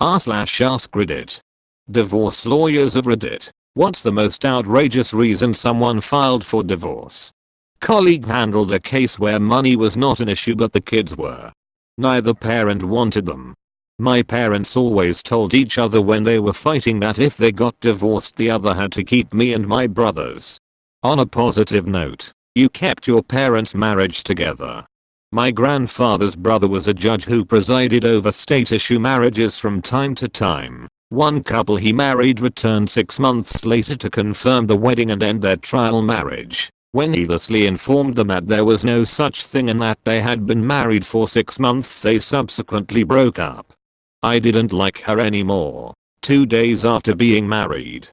r/AskReddit. Divorce lawyers of Reddit. What's the most outrageous reason someone filed for divorce? Colleague handled a case where money was not an issue but the kids were. Neither parent wanted them. My parents always told each other when they were fighting that if they got divorced the other had to keep me and my brothers. On a positive note, you kept your parents' marriage together. My grandfather's brother was a judge who presided over state issue marriages from time to time. One couple he married returned 6 months later to confirm the wedding and end their trial marriage, when needlessly informed them that there was no such thing and that they had been married for 6 months they subsequently broke up. I didn't like her anymore. 2 days after being married.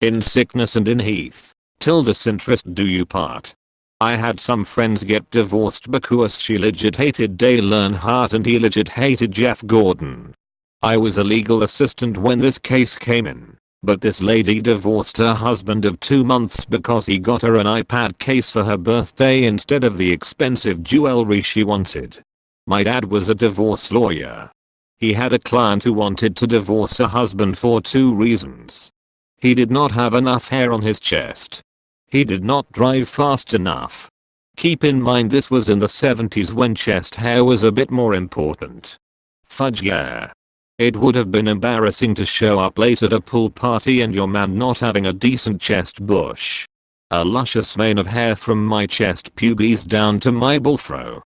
In sickness and in heath, till disinterest do you part. I had some friends get divorced because she legit hated Dale Earnhardt and he legit hated Jeff Gordon. I was a legal assistant when this case came in, but this lady divorced her husband of 2 months because he got her an iPad case for her birthday instead of the expensive jewelry she wanted. My dad was a divorce lawyer. He had a client who wanted to divorce her husband for 2 reasons. He did not have enough hair on his chest. He did not drive fast enough. Keep in mind this was in the 70s when chest hair was a bit more important. Fudge yeah. It would have been embarrassing to show up late at a pool party and your man not having a decent chest bush. A luscious mane of hair from my chest pubes down to my bullfro.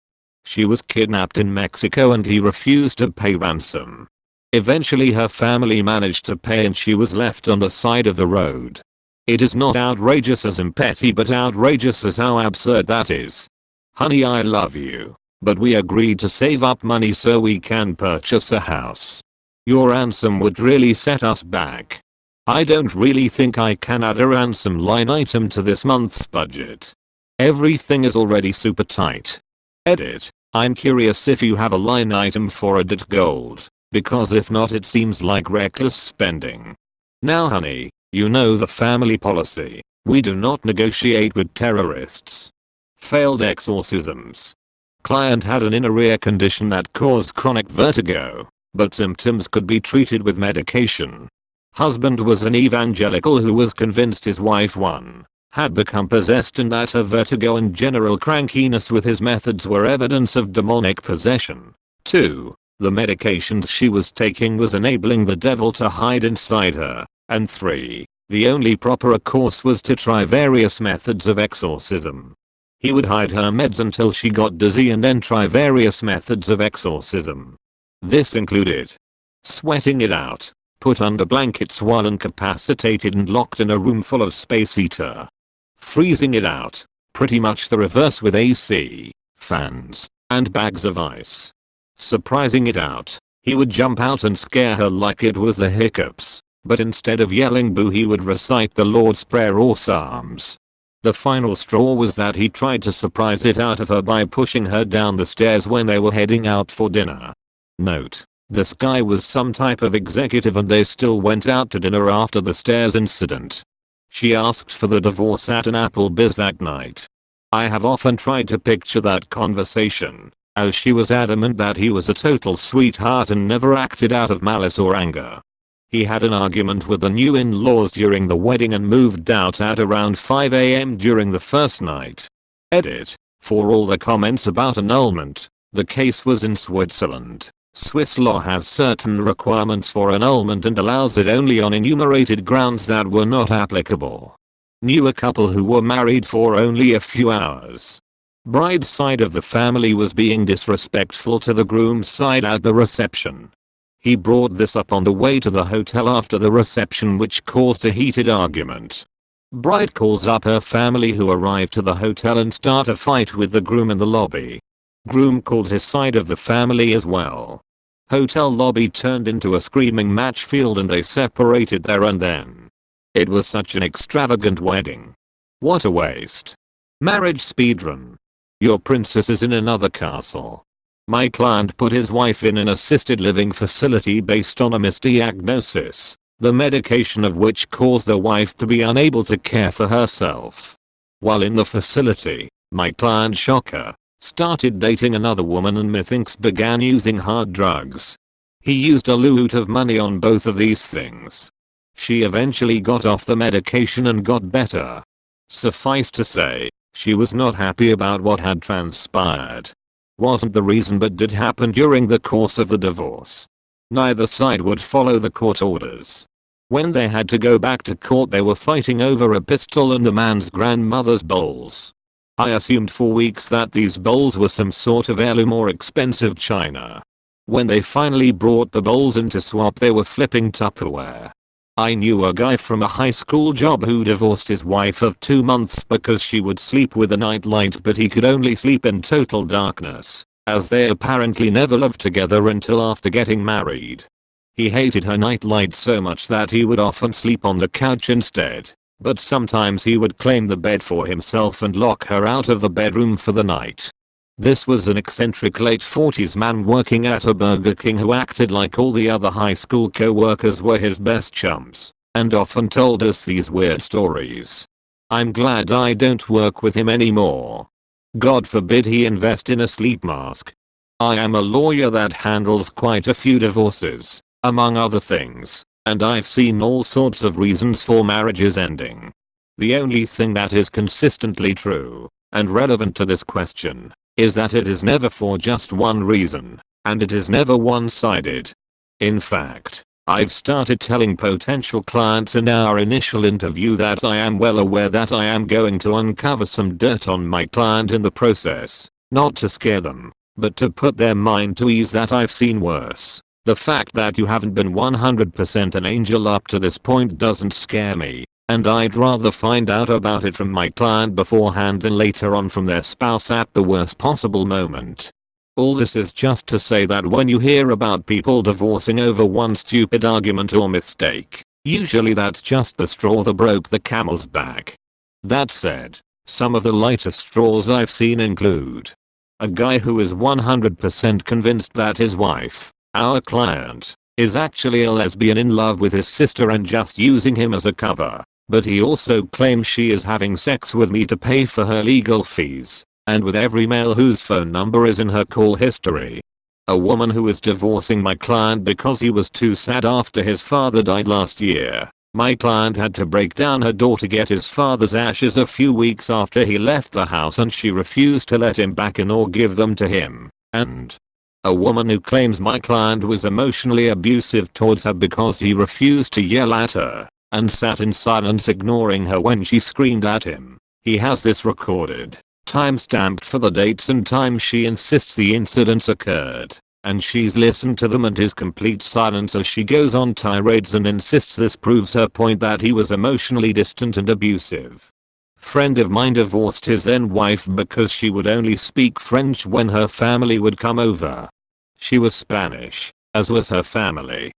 She was kidnapped in Mexico and he refused to pay ransom. Eventually her family managed to pay and she was left on the side of the road. It is not outrageous as in petty but outrageous as how absurd that is. Honey, I love you, but we agreed to save up money so we can purchase a house. Your ransom would really set us back. I don't really think I can add a ransom line item to this month's budget. Everything is already super tight. Edit. I'm curious if you have a line item for Reddit Gold, because if not it seems like reckless spending. Now honey, you know the family policy. We do not negotiate with terrorists. Failed exorcisms. Client had an inner ear condition that caused chronic vertigo, but symptoms could be treated with medication. Husband was an evangelical who was convinced his wife 1. Had become possessed and that her vertigo and general crankiness with his methods were evidence of demonic possession. 2. The medication she was taking was enabling the devil to hide inside her. And 3. The only proper course was to try various methods of exorcism. He would hide her meds until she got dizzy and then try various methods of exorcism. This included sweating it out, put under blankets while incapacitated and locked in a room full of space heater. Freezing it out, pretty much the reverse with AC, fans, and bags of ice. Surprising it out, he would jump out and scare her like it was the hiccups. But instead of yelling boo he would recite the Lord's Prayer or Psalms. The final straw was that he tried to surprise it out of her by pushing her down the stairs when they were heading out for dinner. Note: this guy was some type of executive and they still went out to dinner after the stairs incident. She asked for the divorce at an Applebee's that night. I have often tried to picture that conversation, as she was adamant that he was a total sweetheart and never acted out of malice or anger. He had an argument with the new in-laws during the wedding and moved out at around 5 AM during the first night. Edit. For all the comments about annulment, the case was in Switzerland. Swiss law has certain requirements for annulment and allows it only on enumerated grounds that were not applicable. Knew a couple who were married for only a few hours. Bride's side of the family was being disrespectful to the groom's side at the reception. He brought this up on the way to the hotel after the reception, which caused a heated argument. Bride calls up her family who arrive to the hotel and start a fight with the groom in the lobby. Groom called his side of the family as well. Hotel lobby turned into a screaming match field and they separated there and then. It was such an extravagant wedding. What a waste. Marriage speedrun. Your princess is in another castle. My client put his wife in an assisted living facility based on a misdiagnosis, the medication of which caused the wife to be unable to care for herself. While in the facility, my client, shocker, started dating another woman and methinks began using hard drugs. He used a loot of money on both of these things. She eventually got off the medication and got better. Suffice to say, she was not happy about what had transpired. Wasn't the reason, but did happen during the course of the divorce. Neither side would follow the court orders. When they had to go back to court, they were fighting over a pistol and the man's grandmother's bowls. I assumed for weeks that these bowls were some sort of heirloom or expensive china. When they finally brought the bowls in to swap, they were flipping Tupperware. I knew a guy from a high school job who divorced his wife of 2 months because she would sleep with a nightlight, but he could only sleep in total darkness, as they apparently never lived together until after getting married. He hated her nightlight so much that he would often sleep on the couch instead, but sometimes he would claim the bed for himself and lock her out of the bedroom for the night. This was an eccentric late 40s man working at a Burger King who acted like all the other high school co-workers were his best chums, and often told us these weird stories. I'm glad I don't work with him anymore. God forbid he invest in a sleep mask. I am a lawyer that handles quite a few divorces, among other things, and I've seen all sorts of reasons for marriages ending. The only thing that is consistently true, and relevant to this question, is that it is never for just one reason, and it is never one-sided. In fact, I've started telling potential clients in our initial interview that I am well aware that I am going to uncover some dirt on my client in the process, not to scare them, but to put their mind to ease that I've seen worse. The fact that you haven't been 100% an angel up to this point doesn't scare me. And I'd rather find out about it from my client beforehand than later on from their spouse at the worst possible moment. All this is just to say that when you hear about people divorcing over one stupid argument or mistake, usually that's just the straw that broke the camel's back. That said, some of the lighter straws I've seen include a guy who is 100% convinced that his wife, our client, is actually a lesbian in love with his sister and just using him as a cover. But he also claims she is having sex with me to pay for her legal fees, and with every male whose phone number is in her call history. A woman who is divorcing my client because he was too sad after his father died last year. My client had to break down her door to get his father's ashes a few weeks after he left the house, and she refused to let him back in or give them to him. And a woman who claims my client was emotionally abusive towards her because he refused to yell at her and sat in silence ignoring her when she screamed at him. He has this recorded, time-stamped for the dates and times she insists the incidents occurred, and she's listened to them and his complete silence as she goes on tirades and insists this proves her point that he was emotionally distant and abusive. Friend of mine divorced his then wife because she would only speak French when her family would come over. She was Spanish, as was her family.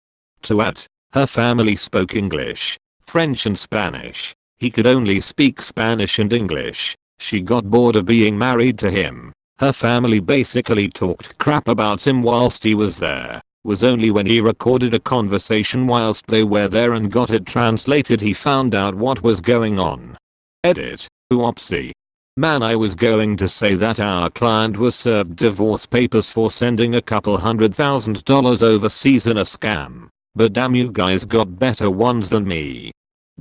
To add, her family spoke English, French and Spanish. He could only speak Spanish and English. She got bored of being married to him. Her family basically talked crap about him whilst he was there. Was only when he recorded a conversation whilst they were there and got it translated he found out what was going on. Edit. Whoopsie. Man, I was going to say that our client was served divorce papers for sending a couple $100,000 overseas in a scam. But damn, you guys got better ones than me.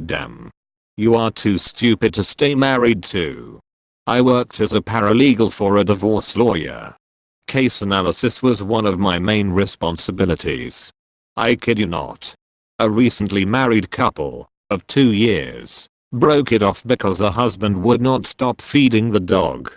Damn. You are too stupid to stay married to. I worked as a paralegal for a divorce lawyer. Case analysis was one of my main responsibilities. I kid you not. A recently married couple, of 2 years, broke it off because the husband would not stop feeding the dog.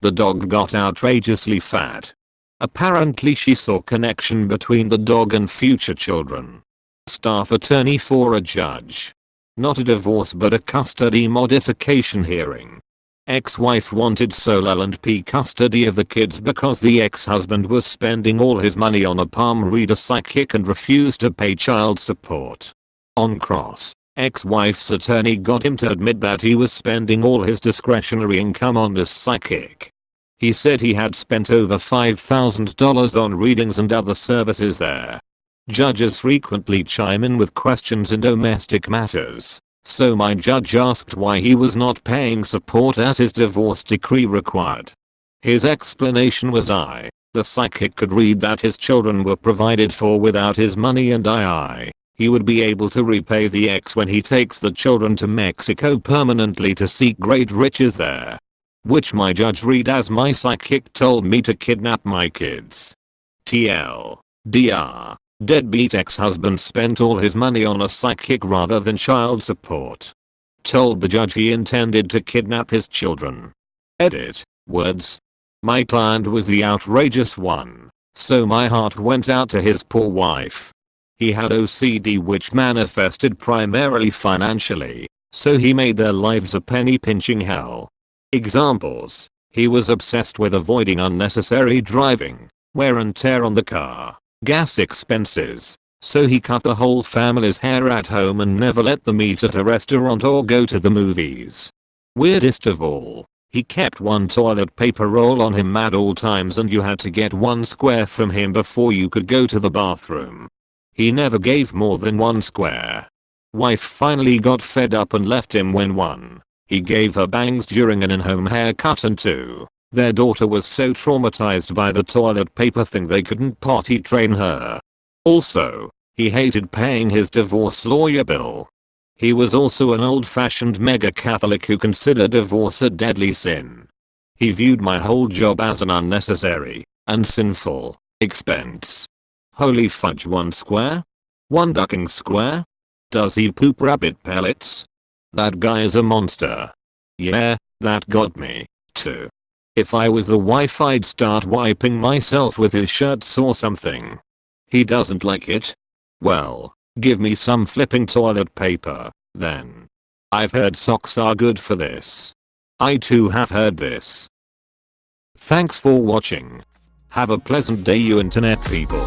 The dog got outrageously fat. Apparently she saw connection between the dog and future children. Staff attorney for a judge. Not a divorce but a custody modification hearing. Ex-wife wanted sole L&P custody of the kids because the ex-husband was spending all his money on a palm reader psychic and refused to pay child support. On cross, ex-wife's attorney got him to admit that he was spending all his discretionary income on this psychic. He said he had spent over $5,000 on readings and other services there. Judges frequently chime in with questions in domestic matters, so my judge asked why he was not paying support as his divorce decree required. His explanation was, I The psychic could read that his children were provided for without his money and he would be able to repay the ex when he takes the children to Mexico permanently to seek great riches there. Which my judge read as my psychic told me to kidnap my kids. TLDR. Deadbeat ex-husband spent all his money on a psychic rather than child support. Told the judge he intended to kidnap his children. Edit. Words. My client was the outrageous one, so my heart went out to his poor wife. He had OCD which manifested primarily financially, so he made their lives a penny pinching hell. Examples. He was obsessed with avoiding unnecessary driving, wear and tear on the car, gas expenses, so he cut the whole family's hair at home and never let them eat at a restaurant or go to the movies. Weirdest of all, he kept one toilet paper roll on him at all times and you had to get one square from him before you could go to the bathroom. He never gave more than one square. Wife finally got fed up and left him when 1. He gave her bangs during an in-home haircut and 2. Their daughter was so traumatized by the toilet paper thing they couldn't potty train her. Also, he hated paying his divorce lawyer bill. He was also an old-fashioned mega Catholic who considered divorce a deadly sin. He viewed my whole job as an unnecessary and sinful expense. Holy fudge, 1 square? 1 ducking square? Does he poop rabbit pellets? That guy is a monster. Yeah, that got me, too. If I was the wife I'd start wiping myself with his shirts or something. He doesn't like it? Well, give me some flipping toilet paper, then. I've heard socks are good for this. I too have heard this. Thanks for watching. Have a pleasant day you internet people.